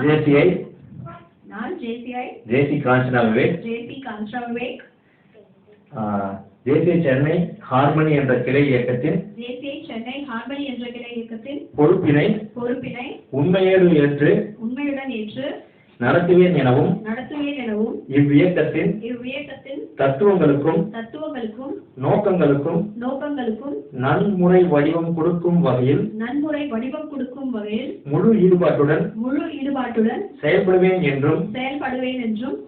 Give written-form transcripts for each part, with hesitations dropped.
JCI நான் JCI JC Kanchana Vivek JC Kanchana Vivek JCI Chennai harmony என்ற கிளை இயக்கத்தின் JCI சென்னை ஹார்மனி என்ற கிளை இயக்கத்தின் பொறுப்பினை உண்மையுடன் ஏற்று நடத்துவேன் எனவும் இவ்வியக்கத்தின் தத்துவங்களுக்கும் நோக்கங்களுக்கும் நன்முறை வடிவம் கொடுக்கும் வகையில் முழு ஈடுபாட்டுடன் செயல்படுவேன் என்றும்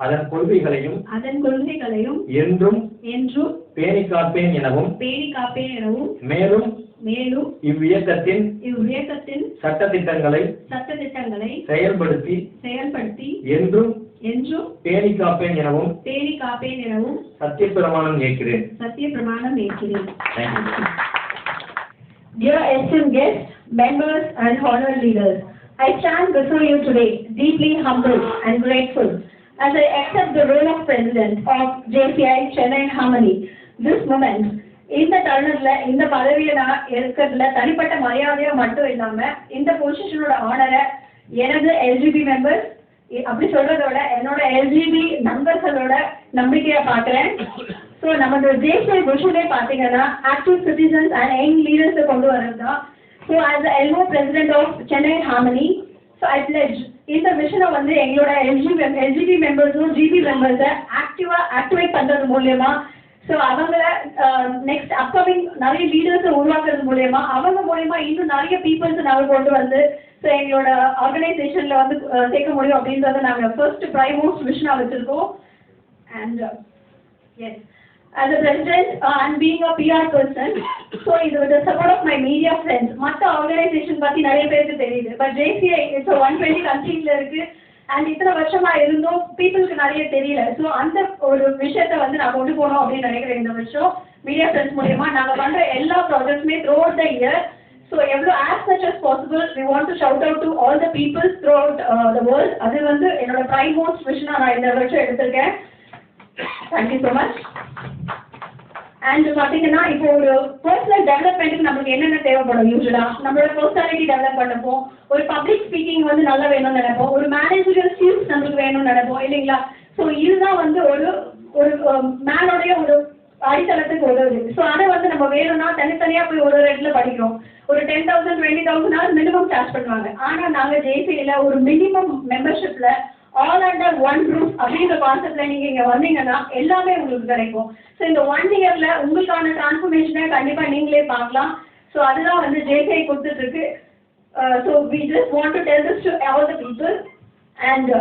அதன் கொள்கைகளையும் என்றும் பேணிக் காப்பேன் எனவும் மேலும் இவ்வியக்கத்தின் சட்டதிட்டங்களை செயல்படுத்தி என்றும் பேணிக் காப்பேன் எனவும் சத்தியப்பிரமாணம் ஏற்கிறேன். Dear esteemed guests, members and honored leaders, I stand before you today deeply humbled and grateful as I accept the role of President of JCI Chennai Harmony. This moment, இந்த தருணத்துல இந்த பதவியை நான் இருக்கிறதுல தனிப்பட்ட மரியாதையோ மட்டும் இல்லாம இந்த பொசிஷனோட ஆனரை எனது எல்ஜிபி மெம்பர்ஸ் அப்படி சொல்றதோட என்னோட எல்ஜிபி நண்பர்களோட நம்பிக்கையா பாக்குறேன். ஸோ நமக்கு தேசிய விஷயமே பாத்தீங்கன்னா ஆக்டிவ் சிட்டிசன்ஸ் அண்ட் யங் லீடர்ஸை கொண்டு வரது தான். So as LO president of Chennai harmony, so I pledge இந்த விஷயம் வந்து எங்களோட எல்ஜிபி மெம்பர்ஸும் ஜிபி மெம்பர்ஸை ஆக்டிவேட் பண்றது மூலியமா, ஸோ அவங்கள நெக்ஸ்ட் அப்கமிங் நிறைய லீடர்ஸை உருவாக்குறது மூலயமா அவங்க மூலயமா இன்னும் நிறைய பீப்புள்ஸை நாங்கள் கொண்டு வந்து ஸோ எங்களோட ஆர்கனைசேஷனில் வந்து சேர்க்க முடியும் அப்படின்றத நாங்கள் ஃபர்ஸ்ட் ப்ரைமோஸ்ட் விஷனாக வச்சுருக்கோம். And as as a president and being a PR person, so இது with the support of my media friends, மற்ற ஆர்கனைசேஷன் பற்றி நிறைய பேருக்கு தெரியுது. பட் JCI இட்ஸ் 120 கண்ட்ரீஸில் இருக்குது அண்ட் இத்தனை வருஷமா இருந்தும் பீப்புளுக்கு நிறைய தெரியல. ஸோ அந்த ஒரு விஷயத்த வந்து நான் கொண்டு போகணும் அப்படின்னு நினைக்கிறேன். இந்த வருஷம் மீடியா ஃப்ரெண்ட்ஸ் மூலியமா நாங்கள் பண்ற எல்லா ப்ராஜெக்ட்ஸுமே throughout the year. So எவ்வளோ as much as possible we want to shout out to all the peoples throughout the world. அது வந்து என்னோட ப்ரைமோஸ்ட் விஷனாக நான் இந்த வருஷம் எடுத்திருக்கேன். Thank you so much. அண்ட் பார்த்தீங்கன்னா இப்போ ஒரு பர்சனல் டெவலப்மெண்ட்டுக்கு நம்மளுக்கு என்னென்ன தேவைப்படும்? யூஸ்வலாக நம்மளோட பர்சனாலிட்டி டெவலப் பண்ணப்போம், ஒரு பப்ளிக் ஸ்பீக்கிங் வந்து நல்லா வேணும்னு நினைப்போம், ஒரு மேனேஜரியல் ஸ்கில்ஸ் நம்மளுக்கு வேணும்னு நினைப்போம் இல்லைங்களா? ஸோ இதுதான் வந்து ஒரு ஒரு மேனோடைய ஒரு அடித்தளத்துக்கு உதவுது. ஸோ அதை வந்து நம்ம வேணும்னா தனித்தனியாக போய் ஒரு இடத்துல படிக்கிறோம். ஒரு 10,000 20,000 மினிமம் சார்ஜ் பண்ணுவாங்க. ஆனால் நாங்கள் ஜேசியில் ஒரு மினிமம் மெம்பர்ஷிப்பில் ஆல் அண்டர் ஒன் ரூஃப் அப்படின்ற கான்செப்டில் நீங்கள் இங்கே வந்தீங்கன்னா எல்லாமே உங்களுக்கு கிடைக்கும். ஸோ இந்த 1 இயரில் உங்களுக்கான டிரான்ஸ்ஃபர்மேஷனை கண்டிப்பாக நீங்களே பார்க்கலாம். ஸோ அதுதான் வந்து JCI கொடுத்துட்ருக்கு. So we just want to tell this to all the people. And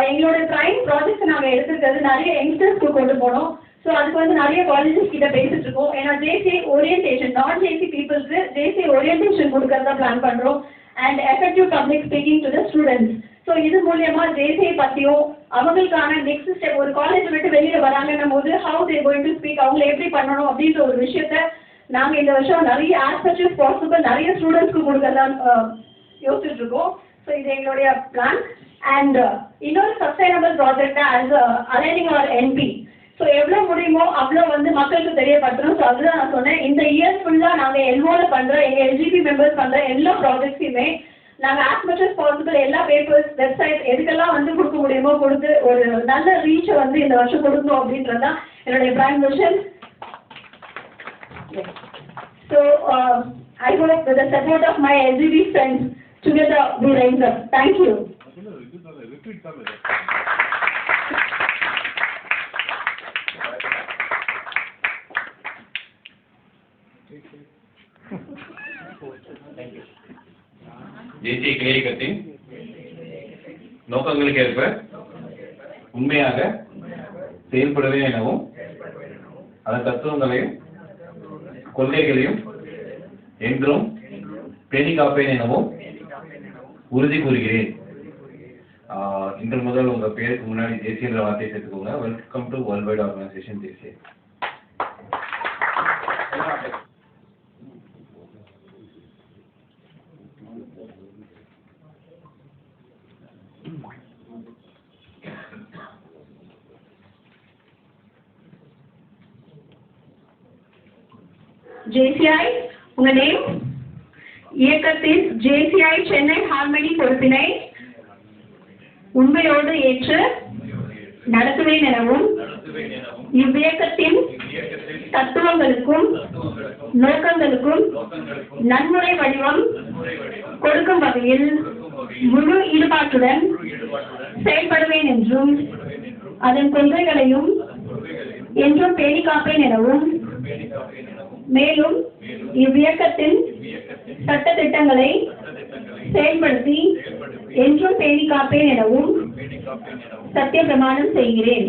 எங்களோட ப்ரைம் ப்ராஜெக்ட்ஸ் நாங்கள் எடுத்துக்கிறது நிறைய யங்ஸ்டர்ஸ்க்கு கொண்டு போனோம். ஸோ அதுக்கு வந்து நிறைய காலேஜஸ் கிட்ட பேசிட்டு இருக்கோம். ஏன்னா JCI ஓரியன்டேஷன் நான் JC பீப்புளுக்கு JCI ஓரியன்டேஷன் கொடுக்கறதா பிளான் பண்ணுறோம். And effective public speaking to the students. So இது மூலியமா JCI பற்றியும் அவங்களுக்கான நெக்ஸ்ட் ஸ்டெப் ஒரு காலேஜ் விட்டு வெளியில் வராங்கன்னும் போது how they going to speak, அவங்களை எப்படி பண்ணணும் அப்படின்ற ஒரு விஷயத்த நாங்கள் இந்த வருஷம் நிறைய ஆஸ் மச் அஸ் பாசிபிள் நிறைய ஸ்டூடெண்ட்ஸ்க்கு கொடுக்கறதான் யோசிச்சுட்டு இருக்கோம். ஸோ இது எங்களுடைய பிளான். அண்ட் இன்னொரு சஸ்டைனபிள் ப்ராஜெக்டை ஆஸ் அலைனிங் அவர் என்பி. ஸோ எவ்வளோ முடியுமோ அவ்வளோ வந்து மக்களுக்கு தெரியப்படுத்தணும். ஸோ அதுதான் நான் சொன்னேன். இந்த இயர் ஃபுல்லாக நாங்கள் எல்ஓவில் பண்ணுற எங்கள் எல்ஜிபி மெம்பர்ஸ் பண்ணுற எல்லா ப்ராஜெக்ட்ஸையுமே நாங்கள் ஆஸ் மச் அஸ் பாசிபிள் எல்லா பேப்பர்ஸ் வெப்சைட் எதுக்கெல்லாம் வந்து கொடுக்க முடியுமோ கொடுத்து ஒரு நல்ல ரீச்சை வந்து இந்த வருஷம் கொடுக்கணும் அப்படின்றது தான் என்னுடைய prime vision. So I hope with the support of my LGB friends together we rise up. Thank you. JCI கிளை இயக்கத்தின் நோக்கங்களுக்கு ஏற்ப உண்மையாக செயல்படுவேன் எனவும் அதன் தத்துவங்களையும் கொள்கைகளையும் என்றும் பேணிக் காப்பேன் எனவும் உறுதி கூறுகிறேன். இன்று முதல் உங்கள் பேருக்கு முன்னாடி JCI என்ற வார்த்தையை சேர்த்துக்கோங்க. Welcome to world wide organisation JCI. JCI, உங்க நேம்? இயக்கத்தின் JCI சென்னை ஹார்மனி பொறுப்பினை உண்மையோடு ஏற்று நடத்துவேன் எனவும் இவ்வியக்கத்தின் தத்துவங்களுக்கும் நோக்கங்களுக்கும் நன்முறை வடிவம் கொடுக்கும் வகையில் முழு ஈடுபாட்டுடன் செயல்படுவேன் என்றும் அதன் கொள்கைகளையும் என்றும் பேணி காப்பேன் எனவும் மேலும் இவ்வியக்கத்தின் சட்ட திட்டங்களை செயல்படுத்தி என்றும் பேணி காப்பேன் எனவும் சத்திய பிரமாணம் செய்கிறேன்.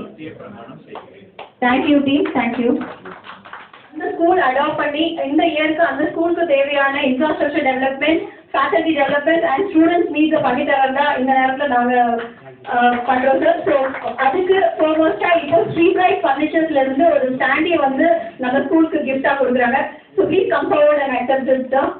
Thank you team, thank you. அந்த ஸ்கூல் அடாப்ட் பண்ணி இந்த இயருக்கு அந்த ஸ்கூலுக்கு தேவையான infrastructure development, faculty development and students நீட்ஸை பண்ணி தரதா இந்த நேரத்தில் நாங்கள் பண்ணுறோம் சார். ஸோ அதுக்கு ஃபோர்மோஸ்டாக இப்போ ஸ்ட்ரீட் ரைட் ஃபர்னிச்சர்ஸ்ல இருந்து ஒரு ஸ்டாண்டியை வந்து நம்ம ஸ்கூலுக்கு கிஃப்டாக கொடுக்குறாங்க. So please come forward and accept this sir.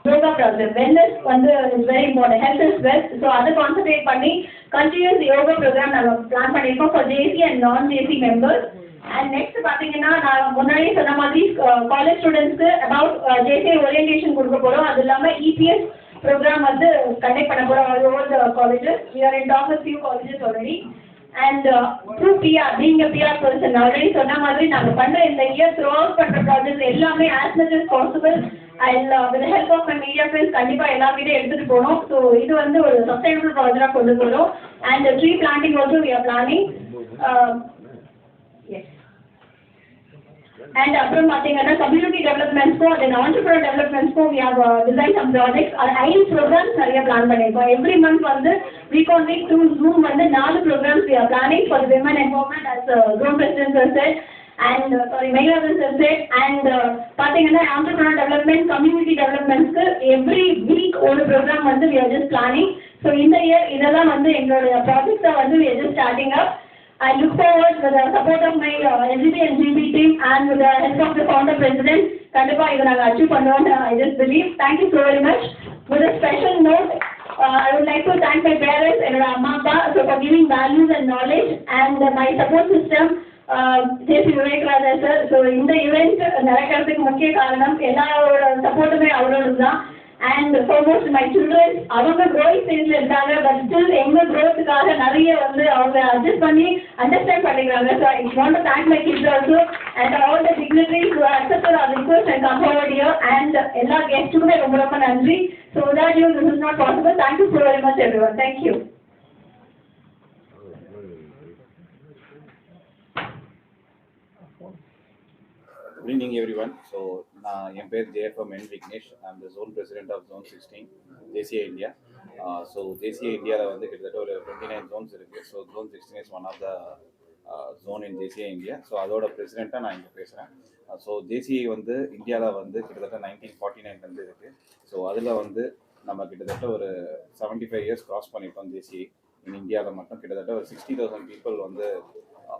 Yoga programme wellness வந்து is very important, health is wealth. So அதை கான்சன்ட்ரேட் பண்ணி கண்டினியூஸ் யோகா ப்ரோக்ராம் நாங்கள் பிளான் பண்ணியிருக்கோம் for JC and non JC members. And next பார்த்தீங்கன்னா நான் முன்னாடியே சொன்ன மாதிரி காலேஜ் ஸ்டூடெண்ட்ஸ்க்கு அபவுட் ஜேசி ஓரியன்டேஷன் கொடுக்க போகிறோம். அது இல்லாமல் இபிஎஸ் ப்ரோக்ராம் வந்து கண்டக்ட் பண்ண போகிறோம் all over the colleges. We are in talk with few colleges already. And through PR, being a PR person, already சொன்ன மாதிரி நாங்கள் பண்ணுற இந்த இயர் த்ரூ அவுட் பண்ணுற ப்ராஜெக்ட் எல்லாமே as much as possible and with the help of my media friends கண்டிப்பாக எல்லா வீடும் எடுத்துகிட்டு போகணும். ஸோ இது வந்து ஒரு சஸ்டைனபிள் ப்ராஜெக்டாக கொண்டு போகிறோம். And tree planting also we are planning. Yes. And அப்புறம் பார்த்தீங்கன்னா கம்யூனிட்டி டெவலப்மெண்ட்ஸ்க்கும் அண்ட் ஆண்டர்பிரினர் டெவலப்மெண்ட்ஸ்க்கும் we have designed some projects. IS programmes நிறைய பிளான் பண்ணியிருக்கோம். எவ்ரி மந்த் வந்து week on week through Zoom வந்து 4 programs we are planning for the women empowerment as Zone President sir said and Meghalaya sir said. And பார்த்தீங்கன்னா entrepreneur development, community developmentsக்கு every week ஒரு program வந்து we are just planning. So இந்த year இதெல்லாம் வந்து எங்களுடைய projects வந்து we are just starting up. I look forward with the support of my LGB and GB team and with the help of the founder president. கண்டிப்பாக இதை நாங்கள் achieve பண்ணுவோம்னு I just believe. Thank you so very much. With a special note, I would like to thank my parents and Amma Appa for giving values and knowledge and my support system, JC Vivek sir. So இந்த event நடக்கிறதுக்கு முக்கிய காரணம் எல்லாரோட சப்போர்ட்டுமே அவரோட தான். And foremost my children, அவங்க growing stage இருக்காங்க but still எங்க growthக்காக நிறைய வந்து அவங்க adjust பண்ணி understand பண்ணிக்கிறாங்க. So I want to thank my kids also and all the dignitaries who accepted our request and come forward here and எல்லா guests-க்குமே ரொம்ப ரொம்ப நன்றி. So without you this is not possible. Thank you so very much everyone. Thank you. Good evening everyone. So என் பேர் JFM N Vignesh. I am the zone president of zone 16 JCI India. So JCI இந்தியாவில் வந்து கிட்டத்தட்ட ஒரு 29 zones இருக்கு. So zone 16 is one of the zone in JCI India. So அதோட பிரசிடெண்ட்டாக நான் இங்கே பேசுகிறேன். ஸோ JCI வந்து இந்தியாவில் வந்து கிட்டத்தட்ட 1949 வந்து இருக்கு. ஸோ அதில் வந்து நம்ம கிட்டத்தட்ட ஒரு 75 years கிராஸ் பண்ணிட்டோம். JCI இன் இந்தியாவில் மட்டும் கிட்டத்தட்ட ஒரு 60,000 people வந்து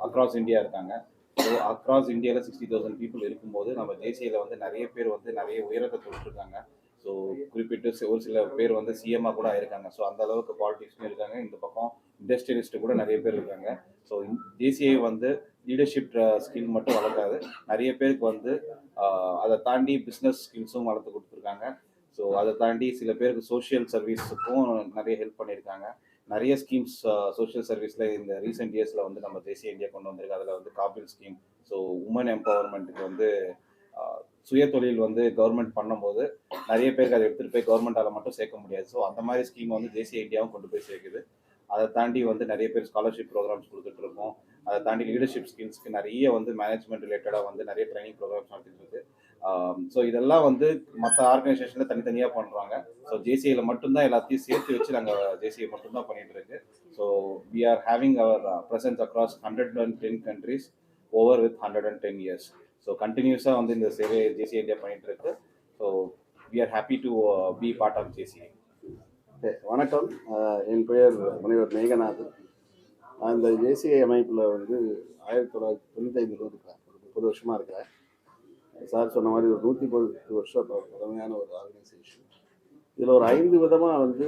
அக்ராஸ் இந்தியா இருக்காங்க. ஸோ அக்ராஸ் இந்தியாவில் 60,000 people இருக்கும்போது நம்ம JCIயில் வந்து நிறைய பேர் வந்து நிறைய உயரத்தை தொட்டிருக்காங்க. ஸோ குறிப்பிட்டு ஒரு சில பேர் வந்து சிஎம்மாக கூட ஆயிருக்காங்க. ஸோ அந்த அளவுக்கு பாலிட்டிக்ஸ்னு இருக்காங்க. இந்த பக்கம் இண்டஸ்ட்ரியலிஸ்ட்டு கூட நிறைய பேர் இருக்காங்க. ஸோ JCI வந்து லீடர்ஷிப் ஸ்கில் மட்டும் வளர்க்காது, நிறைய பேருக்கு வந்து அதை தாண்டி பிஸ்னஸ் ஸ்கில்ஸும் வளர்த்து கொடுத்துருக்காங்க. ஸோ அதை தாண்டி சில பேருக்கு சோஷியல் சர்வீஸுக்கும் நிறைய ஹெல்ப் பண்ணியிருக்காங்க. நிறைய ஸ்கீம்ஸ் சோஷியல் சர்வீஸில் இந்த ரீசெண்ட் இயர்ஸில் வந்து நம்ம JCI இந்தியா கொண்டு வந்திருக்கு. அதில் வந்து காபில் ஸ்கீம், ஸோ உமன் எம்பவர்மெண்ட்டுக்கு வந்து சுய தொழில் வந்து கவர்மெண்ட் பண்ணும்போது நிறைய பேருக்கு அதை எடுத்துகிட்டு போய் கவர்மெண்டால் மட்டும் சேர்க்க முடியாது. ஸோ அந்த மாதிரி ஸ்கீம் வந்து JCI இந்தியாவும் கொண்டு போய் சேர்க்குது. அதை தாண்டி வந்து நிறைய பேர் ஸ்காலர்ஷிப் ப்ரோக்ராம்ஸ் கொடுத்துட்ருக்கோம். அதை தாண்டி லீடர்ஷிப் ஸ்கில்ஸ்க்கு நிறைய வந்து மேனேஜ்மெண்ட் ரிலேட்டடாக வந்து நிறைய ட்ரைனிங் ப்ரோக்ராம்ஸ் நடத்திட்டு இருக்கு. ஸோ இதெல்லாம் வந்து மற்ற ஆர்கனைசேஷனில் தனித்தனியாக பண்ணுறாங்க. ஸோ JCIயில் மட்டும்தான் எல்லாத்தையும் சேர்த்து வச்சு நாங்கள் JCI மட்டும்தான் பண்ணிகிட்டு இருக்கு. So we are having our presence across 110 countries over with 110 years. So கண்டினியூஸாக வந்து இந்த சேவை JCI இந்தியா பண்ணிகிட்டு இருக்கு. So we are happy to be part of JCI. வணக்கம், என் பெயர் முனைவர் மேகநாதன். நான் இந்த JCI அமைப்பில் வந்து 1995 இருக்கிறேன். ஒரு 30 வருஷமாக இருக்கிறேன். சார் சொன்ன மாதிரி ஒரு 110 வருஷம் பழமையான ஒரு ஆர்கனைசேஷன். இதில் ஒரு 5 விதமாக வந்து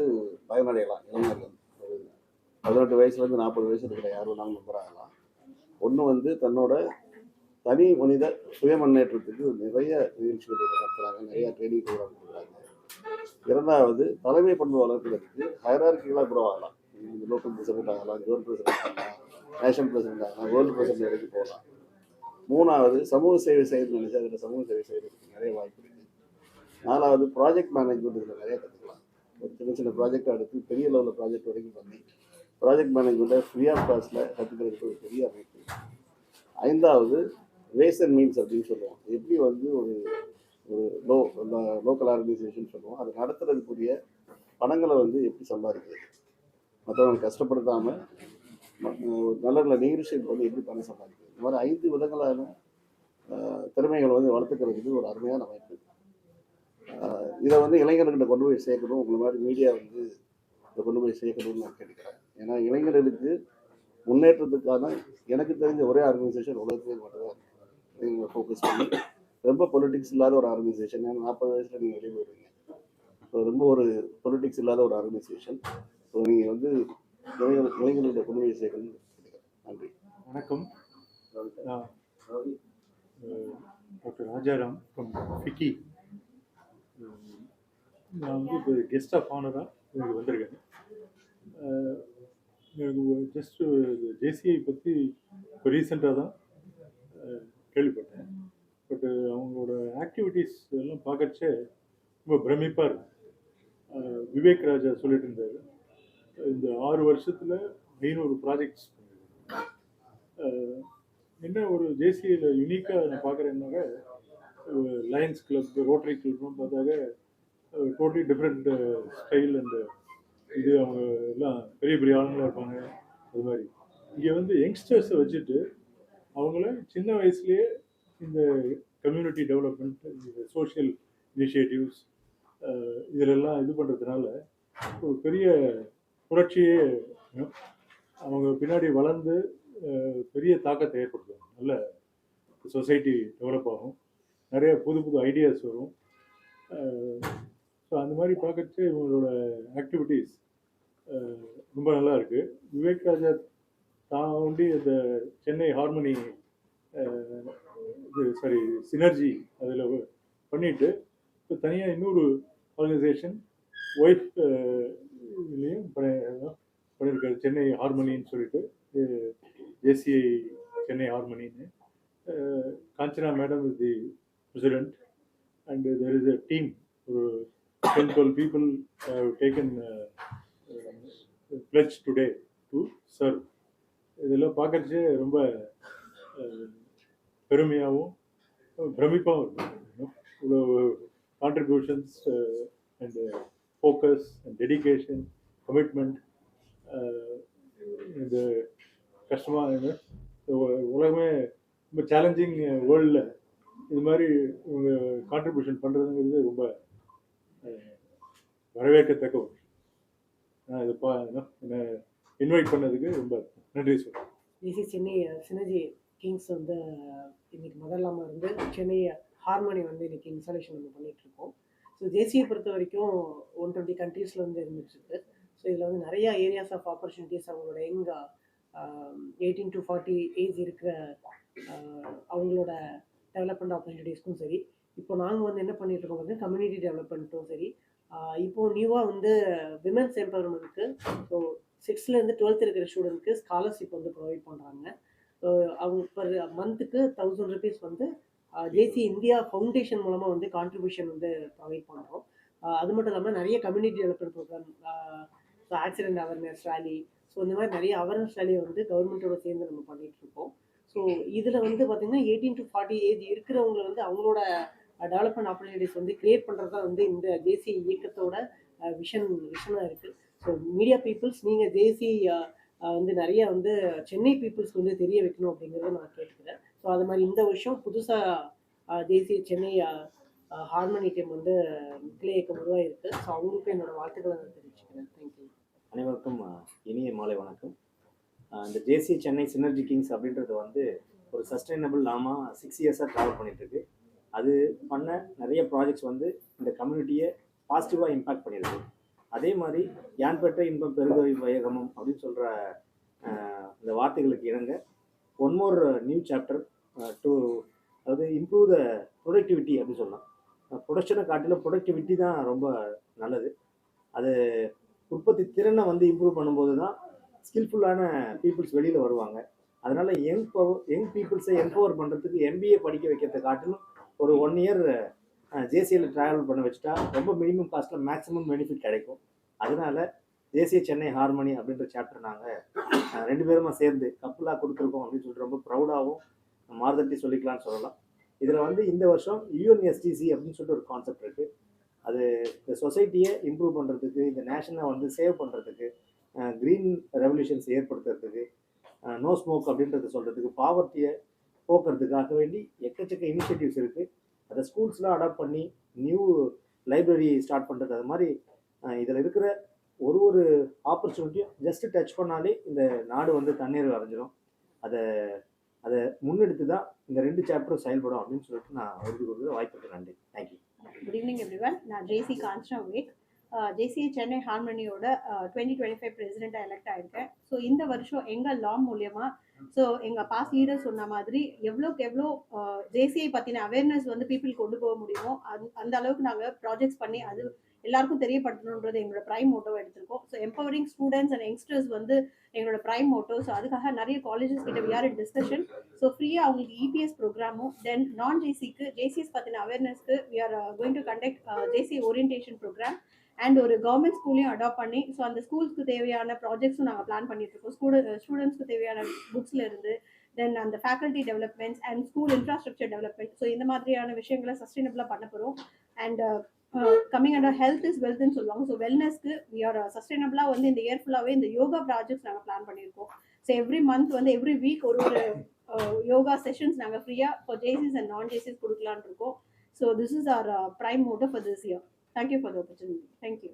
பயனடையலாம். இளைஞர்கள் 18 வயசுலேருந்து 40 வயசு இருக்கிற யார் வேணாலும் மெம்பர் ஆகலாம். ஒன்று வந்து தனி மனித சுய முன்னேற்றத்துக்கு நிறைய நிகழ்ச்சிகள் நடத்துகிறாங்க, நிறைய ட்ரைனிங் ப்ரோக்ராம் கொடுக்குறாங்க. இரண்டாவது தலைமை பண்பு வளர்க்கிறதுக்கு ஹைரார்கிக்கலாக ப்ரோ ஆகலாம். லோக்கல் பிரசிடென்ட் ஆகலாம், ஜோன் பிரசிடென்ட் ஆகலாம், நேஷனல் பிரசிடென்ட் ஆகலாம், வேர்ல்டு பிரசிடென்ட் வரைக்கும் போகலாம். மூணாவது சமூக சேவை செய்யணும்னு நினைச்சா அதில் சமூக சேவை செய்யறதுக்கு நிறைய வாய்ப்பு இருக்குது. நாலாவது ப்ராஜெக்ட் மேனேஜ்மெண்ட் இதில் நிறைய கற்றுக்கலாம். ஒரு சின்ன சின்ன ப்ராஜெக்ட் எடுத்து பெரிய லெவலில் ப்ராஜெக்ட் வரைக்கும் பண்ணி ப்ராஜெக்ட் மேனேஜ்மெண்ட்டை ஃப்ரீ ஆஃப் காஸ்ட்டில் கற்றுக்கிறதுக்கு ஒரு பெரிய அமைப்பு. ஐந்தாவது வேஸ் அண்ட் மீன்ஸ் அப்படின்னு சொல்லுவோம். எப்படி வந்து ஒரு லோக்கல் ஆர்கனைசேஷன் சொல்லுவோம், அது நடத்துறதுக்குரிய பணங்களை வந்து எப்படி சம்பாதிக்கிறது, மற்றவங்க கஷ்டப்படுத்தாமல் ஒரு நல்ல லீடர்ஷிப் வந்து எப்படி பணம் சம்பாதிக்கிறது, இந்த மாதிரி 5 விதங்களான திறமைகளை வந்து வளர்த்துக்கிறதுக்கு ஒரு அருமையான அமைப்பு. இதை வந்து இளைஞர்கிட்ட கொண்டு போய் சேர்க்கணும். உங்களை மாதிரி மீடியா வந்து இதை கொண்டு போய் சேர்க்கணும்னு நான் கேட்டுக்கிறேன். ஏன்னா இளைஞர்களுக்கு முன்னேற்றத்துக்கான எனக்கு தெரிஞ்ச ஒரே ஆர்கனைசேஷன் உலகத்திலே மட்டும்தான் நீங்கள் ஃபோக்கஸ் பண்ணி ரொம்ப பொலிட்டிக்ஸ் இல்லாத ஒரு ஆர்கனைசேஷன். ஏன்னா 40 வயசில் நீங்கள் வெளியே போயிடுவீங்க. ஸோ ரொம்ப ஒரு பொலிட்டிக்ஸ் இல்லாத ஒரு ஆர்கனைசேஷன். ஸோ நீங்கள் வந்து இளைஞர்களுடைய கொண்டு போய் சேர்க்கணும்னு கேட்டுக்கிறேன். நன்றி. வணக்கம். Doctor Rajaram from FICCI. நான் வந்து இப்போ கெஸ்ட் ஆஃப் ஆனராக எனக்கு வந்திருக்கேன். எனக்கு ஜஸ்ட்டு ஜேசிஐ பற்றி இப்போ ரீசெண்டாக தான் கேள்விப்பட்டேன். பட்டு அவங்களோட ஆக்டிவிட்டீஸ் எல்லாம் பார்க்கறச்ச ரொம்ப பிரமிப்பாக இருக்கும். விவேக் ராஜா சொல்லிட்டு இருந்தார், இந்த 6 வருஷத்தில் 500 ப்ராஜெக்ட்ஸ். என்ன ஒரு ஜேசிஐயில் யுனிக்காக நான் பார்க்குறேன்னாக்க, லயன்ஸ் கிளப், ரோட்டரி கிளப்னு பார்த்தாக்க டோட்டலி டிஃப்ரெண்ட் ஸ்டைல் அண்டு இது அவங்க எல்லாம் பெரிய பெரிய ஆளுங்களாக இருப்பாங்க. அது மாதிரி இங்கே வந்து யங்ஸ்டர்ஸை வச்சுட்டு அவங்கள சின்ன வயசுலேயே இந்த கம்யூனிட்டி டெவலப்மெண்ட், இந்த சோஷியல் இனிஷியேட்டிவ்ஸ் இதிலெல்லாம் இது பண்ணுறதுனால ஒரு பெரிய புரட்சியே அவங்க பின்னாடி வளர்ந்து பெரிய தாக்கத்தை ஏற்படுத்தும். நல்ல சொசைட்டி டெவலப் ஆகும், நிறைய புது புது ஐடியாஸ் வரும். ஸோ அந்த மாதிரி பார்க்கறச்சு இவங்களோட ஆக்டிவிட்டீஸ் ரொம்ப நல்லா இருக்குது. விவேக் ராஜா தான் வந்து இந்த சென்னை ஹார்மனி சினர்ஜி அதில் பண்ணிவிட்டு இப்போ தனியாக இன்னொரு ஆர்கனைசேஷன் ஒய்ஃப் இதுலேயும் பண்ணியிருக்காரு, சென்னை ஹார்மனின்னு சொல்லிட்டு, ஜேசிஐ சென்னை ஹார்மனின்னு. Kanchana madam is the president and there is a team. ஒரு 10-12 people have taken pledge today to serve. இதெல்லாம் பார்க்கறச்சே ரொம்ப பெருமையாகவும் பிரமிப்பாகவும் இருக்கும். இவ்வளோ contributions and focus and dedication, commitment. இந்த கஷ்டமாக உலகமே ரொம்ப சேலஞ்சிங் வேர்ல்டில் இது மாதிரி இவங்க கான்ட்ரிபியூஷன் பண்ணுறதுங்கிறது ரொம்ப வரவேற்கத்தக்க ஒன்று. நான் இதை என்னை இன்வைட் பண்ணதுக்கு ரொம்ப நன்றி சொல்கிறேன். ஜேசி சென்னை சினர்ஜி கிங்ஸ் வந்து இன்னைக்கு முதலாமல் இருந்து சென்னை ஹார்மோனி வந்து இன்னைக்கு இன்ஸ்டாலேஷன் நம்ம பண்ணிகிட்ருக்கோம். ஸோ ஜேசியை பொறுத்த வரைக்கும் 120 கண்ட்ரீஸில் வந்து இருந்துட்டுருக்கு. ஸோ இதில் வந்து நிறையா ஏரியாஸ் ஆஃப் ஆப்பர்ச்சுனிட்டிஸ் அவங்களோட 18 to 40 ஏஜ் இருக்கிற அவங்களோட டெவலப்மெண்ட் ஆப்பர்ச்சுனிட்டிஸ்க்கும் சரி, இப்போ நாங்கள் வந்து என்ன பண்ணிகிட்ருக்கோம் வந்து கம்யூனிட்டி டெவலப்மெண்ட்டும் சரி, இப்போது நியூவாக வந்து விமென்ஸ் எம்பவர்மெண்ட்க்கு ஸோ 6th-12th இருக்கிற ஸ்டூடெண்ட்க்கு ஸ்காலர்ஷிப் வந்து ப்ரொவைட் பண்ணுறாங்க. அவங்க பர் மந்த்துக்கு 1000 rupees வந்து ஜேசி இந்தியா ஃபவுண்டேஷன் மூலமாக வந்து கான்ட்ரிபியூஷன் வந்து ப்ரொவைட் பண்ணுறோம். அது மட்டும் இல்லாமல் நிறைய community development programme, so accident awareness rally, so இந்த மாதிரி நிறைய அவேர்னஸ் ரேலியை வந்து கவர்மெண்ட்டோட சேர்ந்து நம்ம பண்ணிகிட்ருக்கோம். ஸோ இதில் வந்து பார்த்திங்கன்னா 18 to 40 ஏஜ் இருக்கிறவங்களை வந்து அவங்களோட டெவலப்மெண்ட் ஆப்பர்ச்சுனிட்டிஸ் வந்து கிரியேட் பண்ணுறது தான் வந்து இந்த ஜேசி இயக்கத்தோட விஷனாக இருக்குது. ஸோ மீடியா பீப்புள்ஸ், நீங்கள் ஜேசி வந்து நிறைய வந்து சென்னை பீப்புள்ஸ்க்கு வந்து தெரிய வைக்கணும் அப்படிங்கிறத நான் கேட்டுக்கிறேன். ஸோ அது மாதிரி இந்த வருஷம் புதுசாக ஜேசி சென்னை ஹார்மனி டீம் வந்து கிளை இயக்கம் உருவாகிருக்கு. ஸோ அவங்களுக்கும் என்னோட வாழ்த்துக்களை நான் தெரிவிச்சுக்கிறேன். தேங்க்யூ. அனைவருக்கும் இனிய மாலை வணக்கம். இந்த ஜேசி சென்னை சினர்ஜி கிங்ஸ் அப்படின்றது வந்து ஒரு சஸ்டைனபிள் நாமாக 6 years ட்ராவல் பண்ணிகிட்ருக்கு. அது பண்ண நிறைய ப்ராஜெக்ட்ஸ் வந்து இந்த கம்யூனிட்டியை பாசிட்டிவாக இம்பேக்ட் பண்ணியிருக்கு. அதே மாதிரி யான் பெற்ற இன்பம் பெருந்தொகை வையகமும் அப்படின்னு சொல்கிற இந்த வார்த்தைகளுக்கு இணங்க one more new chapter to அதாவது இம்ப்ரூவ் த ப்ரொடக்டிவிட்டி அப்படின்னு சொல்லலாம். ப்ரொடக்ஷனை காட்டிலும் ப்ரொடக்டிவிட்டி தான் ரொம்ப நல்லது. அது உற்பத்தி திறனை வந்து இம்ப்ரூவ் பண்ணும்போது தான் ஸ்கில்ஃபுல்லான பீப்புள்ஸ் வெளியில் வருவாங்க. அதனால் யங் பீப்புள்ஸை எம்பவர் பண்ணுறதுக்கு எம்பிஏ படிக்க வைக்கிறத காட்டிலும் ஒரு 1 இயர் ஜேசியில் ட்ராவல் பண்ண வச்சுட்டா ரொம்ப மினிமம் காஸ்ட்டில் மேக்ஸிமம் பெனிஃபிட் கிடைக்கும். அதனால தேசிய சென்னை ஹார்மனி அப்படின்ற சாப்டர் நாங்கள் 2 பேருமா சேர்ந்து கப்பலாக கொடுத்துருக்கோம் அப்படின்னு சொல்லிட்டு ரொம்ப ப்ரௌடாகவும் மாறுதட்டி சொல்லிக்கலாம்னு சொல்லலாம். இதில் வந்து இந்த வருஷம் யூஎன்எஸ்டிசி அப்படின்னு சொல்லிட்டு ஒரு கான்செப்ட் இருக்குது. அது இந்த சொசைட்டியை இம்ப்ரூவ் பண்ணுறதுக்கு, இந்த நேஷனை வந்து சேவ் பண்ணுறதுக்கு, க்ரீன் ரெவல்யூஷன்ஸ் ஏற்படுத்துறதுக்கு, நோ ஸ்மோக் அப்படின்றத சொல்கிறதுக்கு, பாவர்ட்டியை போக்குறதுக்காக வேண்டி எக்கச்சக்க இனிஷியேட்டிவ்ஸ் இருக்குது. அதை ஸ்கூல்ஸ்லாம் அடாப்ட் பண்ணி நியூ லைப்ரரி ஸ்டார்ட் பண்ணுறது, அது மாதிரி இதில் இருக்கிற ஒரு ஆப்பர்ச்சுனிட்டியும் ஜஸ்ட் டச் பண்ணாலே இந்த நாடு வந்து தண்ணீர் அடைஞ்சிடும். அதை முன்னெடுத்து தான் இந்த 2 சாப்டரும் செயல்படும் அப்படின்னு சொல்லிட்டு நான் உறுதி கொடுக்குற வாய்ப்புக்கு நன்றி. தேங்க்யூ. Good evening everyone. நான் ஜேசி காஞ்சனா விவேக், ஜேசி சென்னை ஹார்மனியோட 2025 பிரசிடெண்ட்டாக எலெக்ட் ஆகிருக்கேன். ஸோ இந்த வருஷம் எங்கள் லா மூலியமாக ஸோ எங்கள் பாஸ்ட் லீடர் சொன்ன மாதிரி எவ்வளோக்கு எவ்வளோ ஜேசிஐ பற்றின அவேர்னஸ் வந்து பீப்புள் கொண்டு போக முடியுமோ அந்த அளவுக்கு நாங்கள் ப்ராஜெக்ட்ஸ் பண்ணி அது எல்லாருக்கும் தெரியப்படுத்தணுன்றது எங்களோட ப்ரைம் மோட்டோ எடுத்திருக்கோம். So empowering students and youngsters வந்து எங்களோட ப்ரைம் மோட்டோ. ஸோ அதுக்காக நிறைய காலேஜஸ் கிட்ட we are in discussion. So ஃப்ரீயாக அவங்களுக்கு இபிஎஸ் ப்ரோக்ராமும், தென் நான் ஜேசிக்கு ஜேசிஎஸ் பற்றின அவேர்னஸ்க்கு we are going to conduct JC orientation program and ஒரு கவர்மெண்ட் ஸ்கூலையும் அடாப்ட் பண்ணி ஸோ அந்த ஸ்கூல்ஸ்க்கு தேவையான ப்ராஜெக்ட்ஸும் நாங்கள் பிளான் பண்ணிட்டு இருக்கோம். ஸ்டூடெண்ட்ஸ்க்கு தேவையான புக்ஸ்ல இருந்து தென் அந்த faculty developments and school infrastructure development, so இந்த மாதிரியான விஷயங்களை சஸ்டைனபிளாக பண்ண போகிறோம். And coming under health is வெல்த்னு சொல்லுவாங்க. ஸோ வெல்னஸ்க்கு வி ஆர் சஸ்டைனபிளாக வந்து இந்த இயர் ஃபுல்லாகவே இந்த யோகா ப்ராஜெக்ட்ஸ் நாங்கள் பிளான் பண்ணியிருக்கோம். ஸோ எவ்ரி மந்த் வந்து எவ்ரி வீக் ஒரு யோகா செஷன்ஸ் நாங்கள் ஃப்ரீயாக for Jaycees and non Jaycees கொடுக்கலான்னு இருக்கோம். So this is our prime motto for this year. Thank you for the opportunity. Thank you.